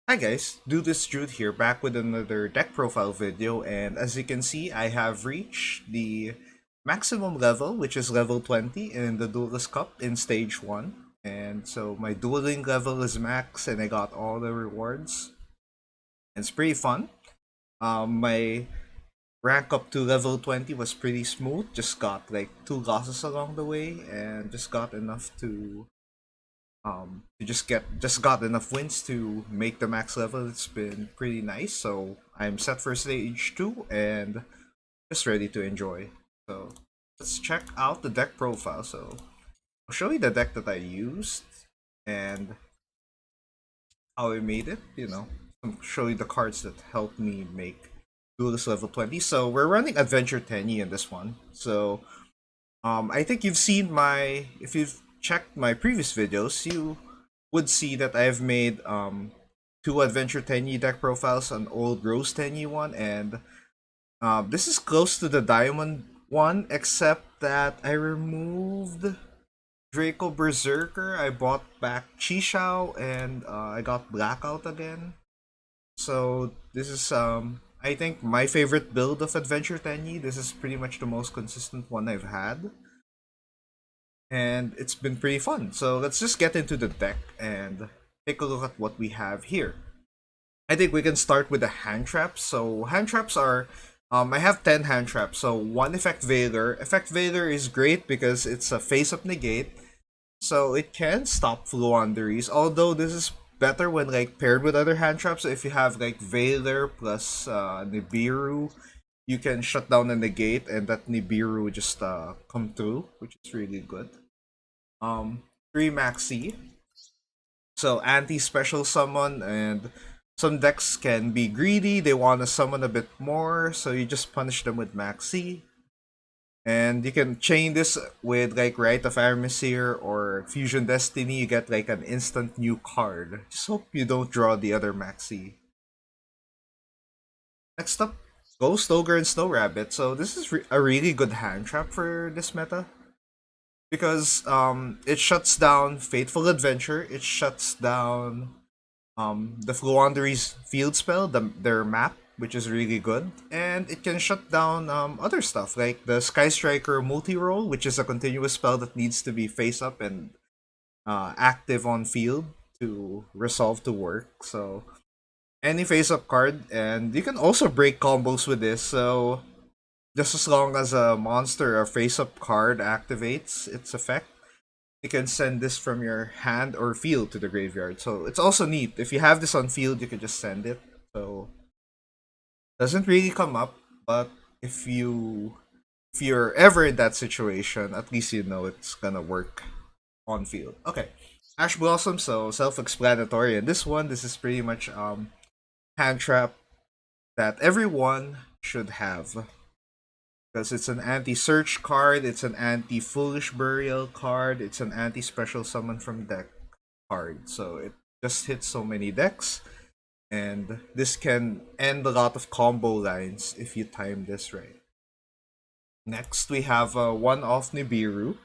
Hi guys, Duelist Jude here, back with another deck profile video, and as you can see, I have reached the maximum level, which is level 20 in the Duelist Cup in Stage 1. And so my dueling level is max, and I got all the rewards. It's pretty fun. My rank up to level 20 was pretty smooth, just got like 2 losses along the way, and just got enough to just got enough wins to make the max level. It's been pretty nice, so I'm set for stage 2 and just ready to enjoy. So let's check out the deck profile. So I'll show you the deck that I used and how I made it, I'll show you the cards that helped me make Duelist level 20. So we're running Adventure Tenyi in this one. So I think you've seen if you've checked my previous videos, you would see that I've made two Adventure Tenyi deck profiles, an old Rose Tenyi one, and this is close to the Diamond one, except that I removed Draco Berserker, I bought back Chisao, and I got Blackout again. So this is I think my favorite build of Adventure Tenyi. This is pretty much the most consistent one I've had, and it's been pretty fun. So let's just get into the deck and take a look at what we have here. I think we can start with the hand traps. So hand traps are, I have 10 hand traps. So one Effect Veiler. Effect Veiler is great because it's a face-up negate, so it can stop Fluanderies. Although this is better when like paired with other hand traps. So if you have like Veiler plus Nibiru, you can shut down the negate and that Nibiru just come through, which is really good. 3 Maxi. So anti-special summon, and some decks can be greedy, they want to summon a bit more, so you just punish them with Maxi. And you can chain this with like Rite of Armisir or Fusion Destiny, you get like an instant new card. Just hope you don't draw the other Maxi. Next up, Ghost Ogre and Snow Rabbit. So this is a really good hand trap for this meta, because it shuts down Fateful Adventure, it shuts down the Fluandery's field spell, their map, which is really good, and it can shut down other stuff like the Sky Striker multi roll, which is a continuous spell that needs to be face up and active on field to resolve to work. So any face up card, and you can also break combos with this. So just as long as a monster or face up card activates its effect, you can send this from your hand or field to the graveyard. So it's also neat. If you have this on field, you can just send it. So doesn't really come up, but if you if you're ever in that situation, at least you know it's gonna work on field. Okay. Ash Blossom, so self-explanatory. And this is pretty much hand trap that everyone should have, because it's an anti-search card, it's an anti-foolish burial card, it's an anti-special summon from deck card. So it just hits so many decks, and this can end a lot of combo lines if you time this right. Next, we have one-off Nibiru.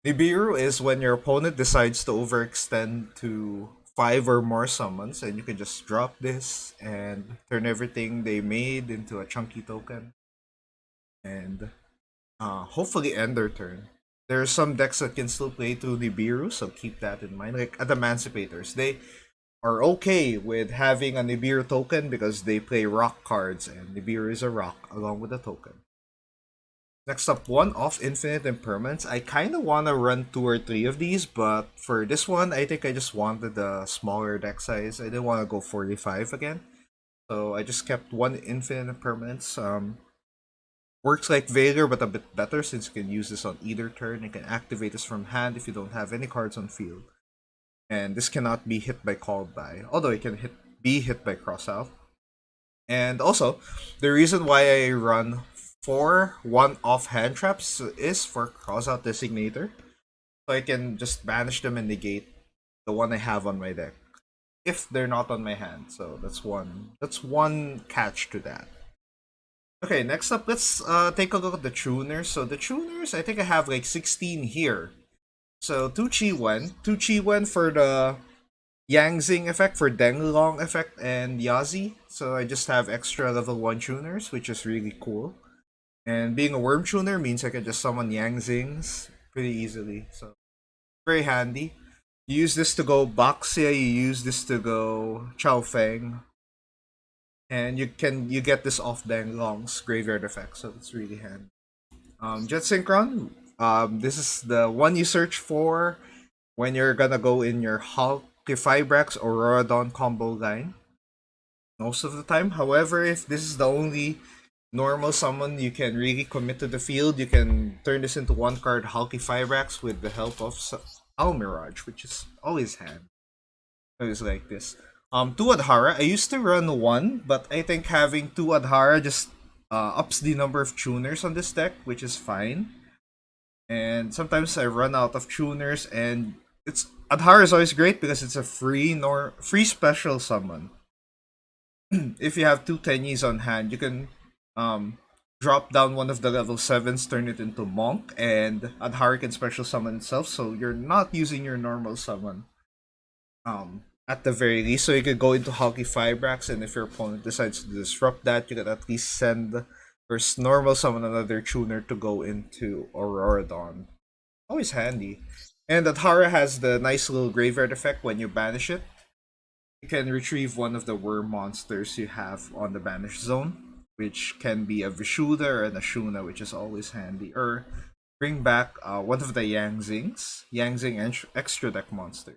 Nibiru is when your opponent decides to overextend to 5 or more summons, and you can just drop this and turn everything they made into a chunky token, and hopefully end their turn. There are some decks that can still play through Nibiru, so keep that in mind. Like at Emancipators, they are okay with having a Nibiru token because they play rock cards, and Nibiru is a rock along with a token. Next up, one off Infinite Impermanence. I kind of want to run 2 or 3 of these, but for this one, I think I just wanted a smaller deck size. I didn't want to go 45 again. So I just kept one Infinite Impermanence. Works like Veiler, but a bit better since you can use this on either turn. You can activate this from hand if you don't have any cards on field. And this cannot be hit by Called By, although it can be hit by Crossout. And also, the reason why I run 4 one-off hand traps is for Crossout Designator. So I can just banish them and negate the one I have on my deck if they're not on my hand. So that's one catch to that. Okay, next up, let's take a look at the tuners. So the tuners, I think I have like 16 here. So two Chi Wen for the Yangzing effect for Denglong effect and Yazi. So I just have extra level 1 tuners, which is really cool. And being a worm tuner means I can just summon Yangzings pretty easily. So very handy. You use this to go Baxia, you use this to go Chao Feng, and you get this off Denglong's graveyard effect, so it's really handy. Jet Synchron, this is the one you search for when you're gonna go in your Hulk Fibrax or Rorodon combo line most of the time. However, if this is the only normal summon you can really commit to the field, you can turn this into one card Hulky Fibrax with the help of Almirage, which is always hand. Always like this. Two Adhara. I used to run one, but I think having two Adhara just ups the number of tuners on this deck, which is fine. And sometimes I run out of tuners, and it's Adhara is always great because it's a free special summon. If you have two Tenyis on hand, you can um drop down one of the level 7s, turn it into Monk, and Adhara can special summon itself, so you're not using your normal summon. At the very least, so you could go into Hulky Fibrax, and if your opponent decides to disrupt that, you can at least send or normal summon another tuner to go into Auroradon. Always handy. And Adhara has the nice little graveyard effect when you banish it. You can retrieve one of the worm monsters you have on the banish zone, which can be a Vishuda or an Ashuna, which is always handy. Or bring back one of the Yangzing extra deck monsters.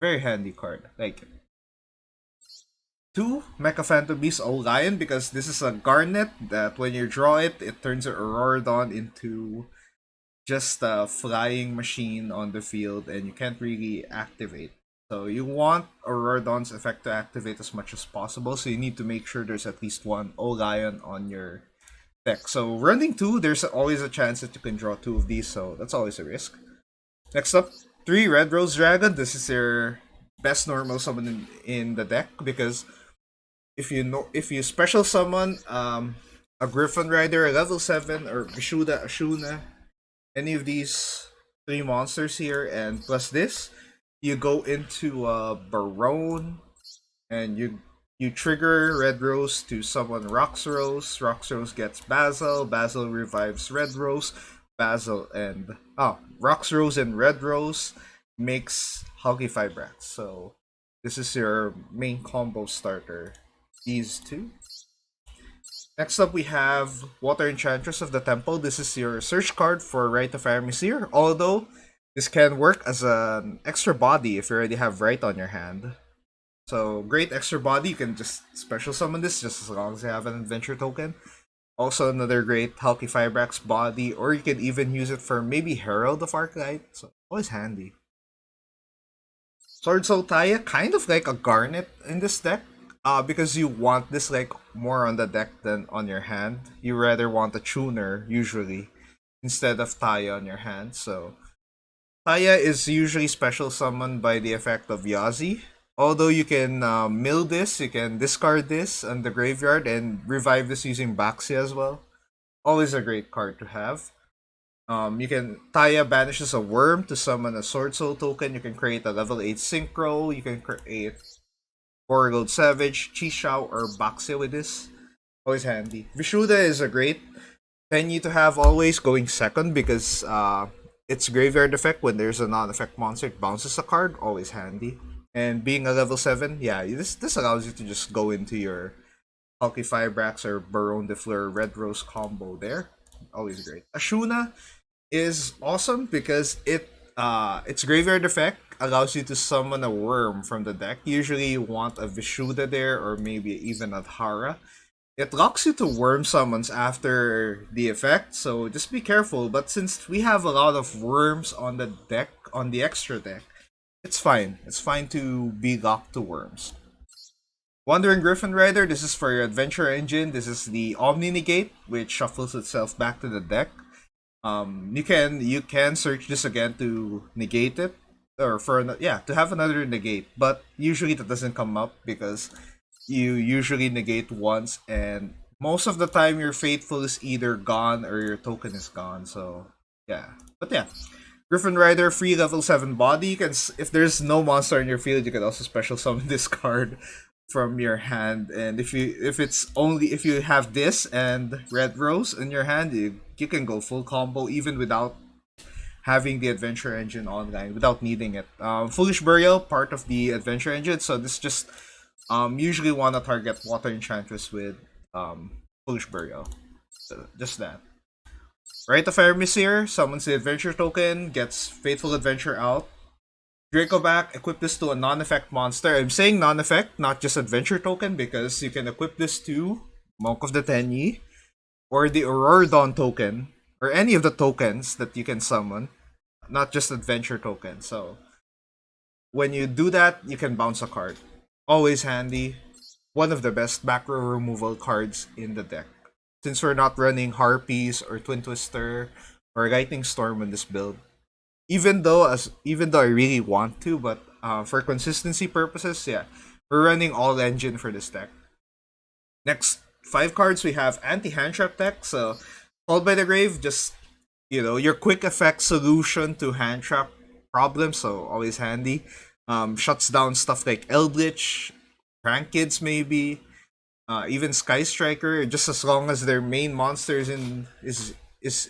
Very handy card. Like it. Two Mecha Phantom Beast Lion, because this is a Garnet that when you draw it, it turns your Auroradon into just a flying machine on the field and you can't really activate. So you want Auroradon's effect to activate as much as possible, so you need to make sure there's at least one Lion on your deck. So running two, there's always a chance that you can draw two of these, so that's always a risk. Next up, three Red Rose Dragon. This is your best normal summon in the deck because if you special summon a Griffin Rider, a level 7, or Vishuda Ashuna, any of these three monsters here, and plus this, you go into Barone, and you trigger Red Rose to summon Roxrose. Roxrose gets Basil. Basil revives Red Rose. Basil and Roxrose and Red Rose makes Huggy Fibrax. So this is your main combo starter. These two. Next up, we have Water Enchantress of the Temple. This is your search card for Rite of Aramesir, although this can work as an extra body if you already have Rite on your hand. So, great extra body, you can just special summon this just as long as you have an adventure token. Also, another great Hulky Fibrax body, or you can even use it for maybe Herald of Arclight, so always handy. Sword Soul Taya, kind of like a Garnet in this deck. Because you want this like more on the deck than on your hand. You rather want a tuner usually instead of Taya on your hand. So Taya is usually special summoned by the effect of Yazi. Although you can mill this, you can discard this on the graveyard and revive this using Baxia as well. Always a great card to have. You can Taya banishes a worm to summon a Sword Soul token. You can create a level 8 Synchro. You can create Borgold Savage, Chisao, or Baxia with this. Always handy. Vishuda is a great Tenyi to have always going second because its graveyard effect when there's a non-effect monster, it bounces a card. Always handy. And being a level 7, yeah, this allows you to just go into your Hulky Fibrax or Baron de Fleur Red Rose combo there. Always great. Ashuna is awesome because its graveyard effect allows you to summon a worm from the deck. Usually you want a Vishuda there or maybe even a Dhara. It locks you to worm summons after the effect, so just be careful. But since we have a lot of worms on the deck, on the extra deck, it's fine. It's fine to be locked to worms. Wandering Griffin Rider, this is for your adventure engine. This is the Omni Negate, which shuffles itself back to the deck. You can search this again to negate it, or to have another negate, but usually that doesn't come up because you usually negate once, and most of the time your faithful is either gone or your token is gone. So yeah, but yeah, Griffin Rider, free level 7 body. You can, if there's no monster in your field, you can also special summon this card from your hand. And if you have this and Red Rose in your hand, you can go full combo even without having the adventure engine online, without needing it. Foolish Burial, part of the adventure engine, so this just usually wanna target Water Enchantress with Foolish Burial. So just that. Rite of Hermesir summons the adventure token, gets Faithful Adventure out. Draco back, equip this to a non-effect monster. I'm saying non-effect, not just adventure token, because you can equip this to Monk of the Tenyi, or the Aurora Dawn token, or any of the tokens that you can summon, not just adventure token. So when you do that, you can bounce a card. Always handy. One of the best back row removal cards in the deck. Since we're not running Harpies or Twin Twister or Lightning Storm in this build. Even though I really want to, but for consistency purposes, yeah. We're running all engine for this deck. Next 5 cards we have anti-hand trap deck, so Called by the Grave, just your quick effect solution to hand trap problems, so always handy. Shuts down stuff like Eldritch, Prank Kids maybe, even Sky Striker. Just as long as their main monster is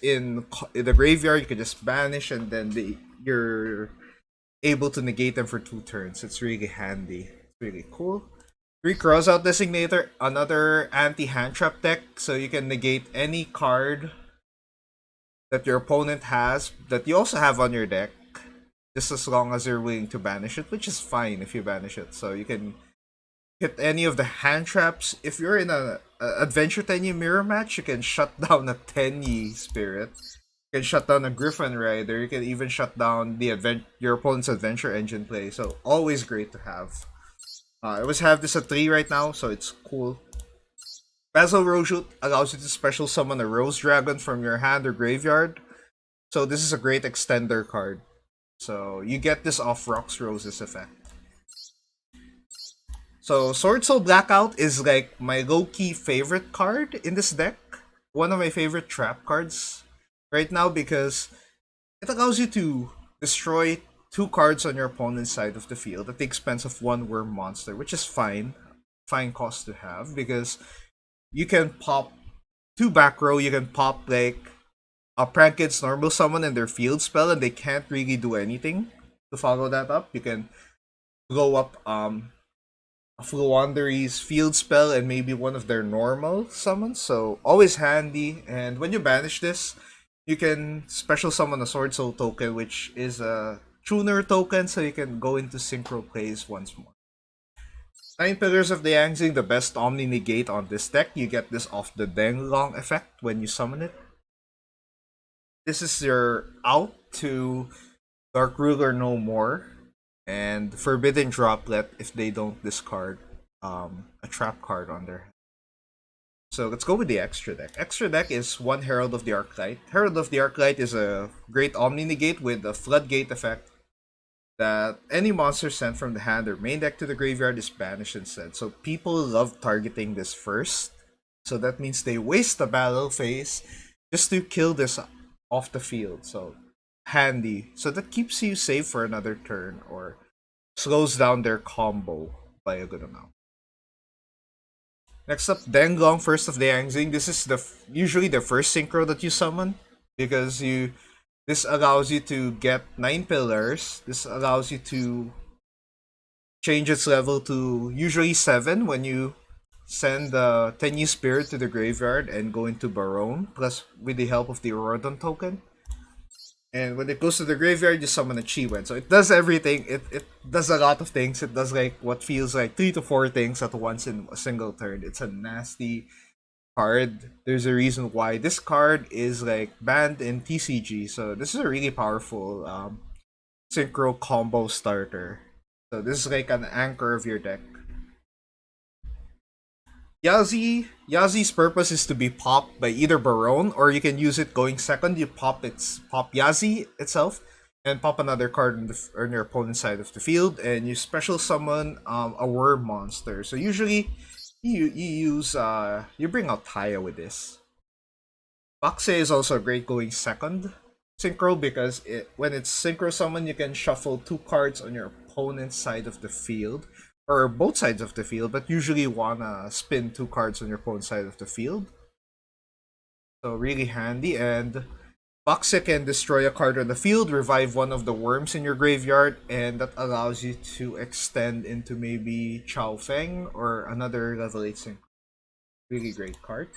in the graveyard, you can just banish and then you're able to negate them for 2 turns. It's really handy. It's really cool. 3 Crossout Designator, another anti-hand trap deck, so you can negate any card that your opponent has that you also have on your deck, just as long as you're willing to banish it, which is fine if you banish it. So you can hit any of the hand traps. If you're in a Adventure Tenyi mirror match, you can shut down a Tenyi Spirit. You can shut down a Griffin Rider. You can even shut down your opponent's adventure engine play. So always great to have. I always have this at 3 right now, so it's cool. Basil Roshoot allows you to special summon a Rose Dragon from your hand or graveyard. So this is a great extender card. So you get this off Rocks Roses effect. So Sword Soul Blackout is like my low-key favorite card in this deck. One of my favorite trap cards right now because it allows you to destroy 2 cards on your opponent's side of the field at the expense of 1 worm monster, which is fine. Fine cost to have because you can pop 2 back row, you can pop like a Prank Kids normal summon and their field spell and they can't really do anything to follow that up. You can blow up a Fluandery's field spell and maybe one of their normal summons, so always handy. And when you banish this, you can special summon a Sword Soul token, which is a tuner token, so you can go into synchro plays once more. 9 Pillars of the Yangzing, the best Omni Negate on this deck. You get this off the Denglong effect when you summon it. This is your out to Dark Ruler No More and Forbidden Droplet if they don't discard a trap card on their hand. So let's go with the extra deck. Extra deck is 1 Herald of the Arclight. Herald of the Arclight is a great Omni Negate with a Floodgate effect that any monster sent from the hand or main deck to the graveyard is banished instead. So people love targeting this first. So that means they waste the battle phase just to kill this off the field. So handy. So that keeps you safe for another turn or slows down their combo by a good amount. Next up, Denglong, First of the Yangzing. This is usually the first synchro that you summon because this allows you to get 9 pillars. This allows you to change its level to usually 7 when you send the Tenyi Spirit to the graveyard and go into Barone, plus with the help of the Aurodon token. And when it goes to the graveyard, you summon a Chiwen. So it does everything. It does a lot of things. It does like what feels like 3 to 4 things at once in a single turn. It's a nasty card. There's a reason why this card is like banned in TCG. So this is a really powerful synchro combo starter. So this is like an anchor of your deck. Yazi's purpose is to be popped by either Barone or you can use it going second. You pop Yazi itself and pop another card on your opponent's side of the field, and you special summon a worm monster. So usually you use you bring out Taya with this. Bakse is also great going second. synchro because when it's synchro summon, you can shuffle two cards on your opponent's side of the field, or both sides of the field, but usually you wanna spin two cards on your opponent's side of the field. So really handy, and Boxia can destroy a card on the field, revive one of the worms in your graveyard, and that allows you to extend into maybe Chao Feng or another level 8 sync. Really great card.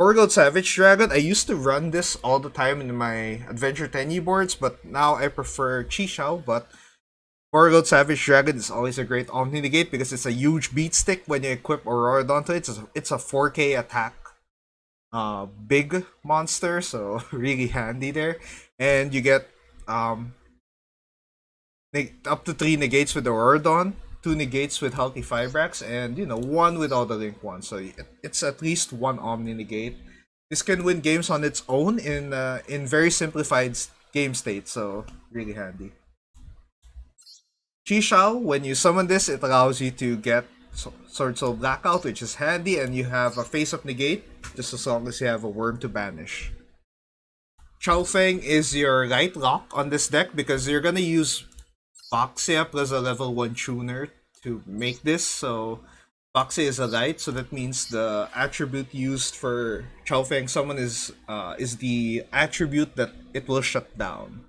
Orgold Savage Dragon, I used to run this all the time in my Adventure Tenyi boards, but now I prefer Chi but Orgold Savage Dragon is always a great Omni Negate because it's a huge beat stick when you equip Auroradon to it. It's a 4K attack big monster, so really handy there. And you get up to 3 negates with the Auroradon, 2 negates with Hulky Fibrax, and one with all the Link ones. So it's at least one Omni negate. This can win games on its own in very simplified game state, so really handy. Chi when you summon this, it allows you to get Sword Soul Blackout, which is handy, and you have a face up negate, just as long as you have a worm to banish. Chao Feng is your right lock on this deck because you're gonna use Boxia plus a level 1 tuner to make this, so Boxia is a light, so that means the attribute used for Chao Feng summon is the attribute that it will shut down.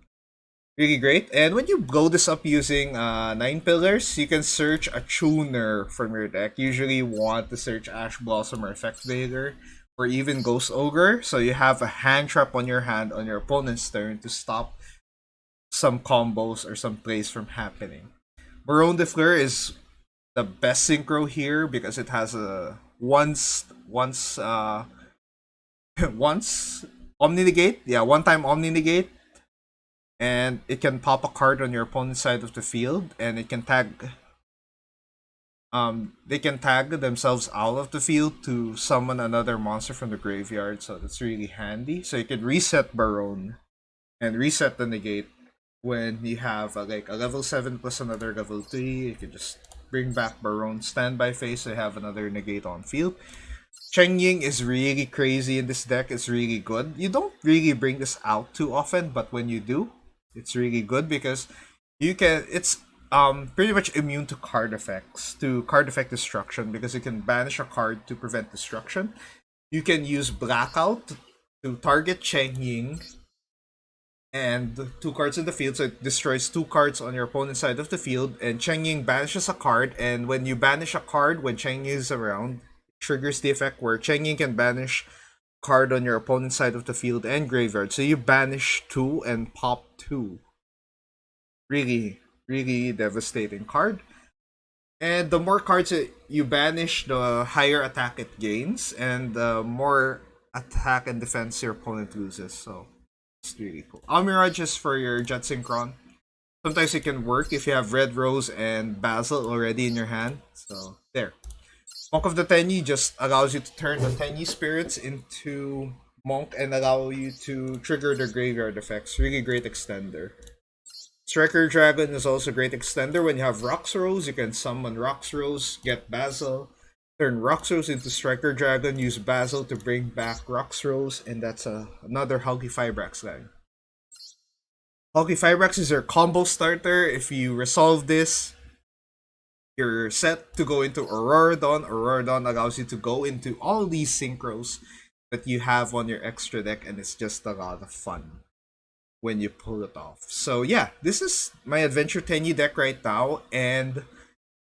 Really great. And when you blow this up using 9 pillars, you can search a tuner from your deck. Usually you want to search Ash Blossom or Effect Veiler or even Ghost Ogre. So you have a hand trap on your hand on your opponent's turn to stop some combos or some plays from happening. Baron de Fleur is the best synchro here because it has a once once Omni Negate. Yeah, one time Omni Negate, and it can pop a card on your opponent's side of the field, and it can tag they can tag themselves out of the field to summon another monster from the graveyard, so that's really handy. So you can reset Baron and reset the negate when you have like a level 7 plus another level 3. You can just bring back Baron standby phase, so you have another negate on field. Cheng Ying is really crazy in this deck. It's really good. You don't really bring this out too often, but when you do, it's really good because it's pretty much immune to card effects, to card effect destruction, because you can banish a card to prevent destruction. You can use Blackout to target Cheng Ying and 2 cards in the field, so it destroys 2 cards on your opponent's side of the field, and Cheng Ying banishes a card, and when you banish a card when Cheng Ying is around, triggers the effect where Cheng Ying can banish card on your opponent's side of the field and graveyard. So you banish 2 and pop 2. Really, really devastating card. And the more cards that you banish, the higher attack it gains, and the more attack and defense your opponent loses. So it's really cool. Almirage is for your Jet Synchron. Sometimes it can work if you have Red Rose and Basil already in your hand. So there. Monk of the Tenyi just allows you to turn the Tenyi spirits into Monk and allow you to trigger the graveyard effects. Really great extender. Striker Dragon is also a great extender. When you have Roxrose, you can summon Roxrose, get Basil, turn Roxrose into Striker Dragon, use Basil to bring back Roxrose, and that's another Hulky Fibrax line. Hulky Fibrax is your combo starter. If you resolve this, you're set to go into Auroradon. Auroradon allows you to go into all these synchros that you have on your extra deck, and it's just a lot of fun when you pull it off. So yeah, this is my Adventure Tenyi deck right now, and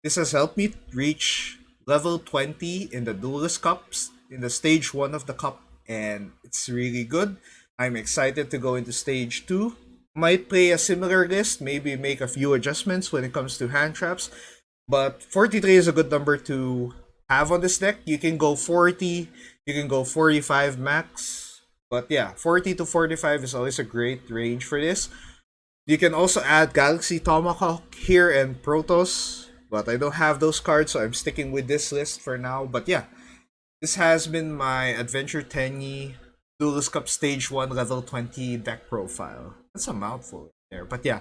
this has helped me reach level 20 in the Duelist Cups, in the stage 1 of the cup, and it's really good. I'm excited to go into stage 2. Might play a similar list, maybe make a few adjustments when it comes to hand traps, but 43 is a good number to have on this deck. You can go 40, you can go 45 max, but yeah, 40 to 45 is always a great range for this. You can also add Galaxy Tomahawk here and Protoss, but I don't have those cards, so I'm sticking with this list for now. But yeah, this has been my Adventure Tenyi Duelist Cup Stage 1 level 20 deck profile. That's a mouthful there, but yeah.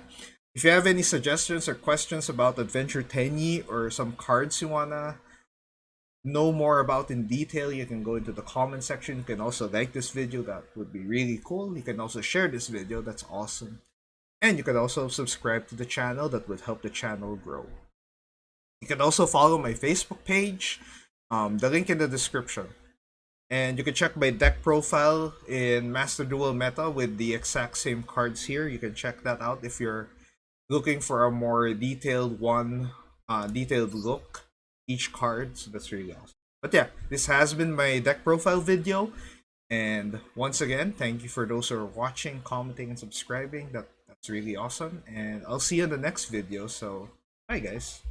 If you have any suggestions or questions about Adventure Tenyi or some cards you wanna know more about in detail, you can go into the comment section. You can also like this video, that would be really cool. You can also share this video, that's awesome. And you can also subscribe to the channel, that would help the channel grow. You can also follow my Facebook page, the link in the description. And you can check my deck profile in Master Duel Meta with the exact same cards here. You can check that out if you're looking for a more detailed look each card. So that's really awesome. But yeah, this has been my deck profile video. And once again, thank you for those who are watching, commenting, and subscribing. That's really awesome. And I'll see you in the next video. So bye guys.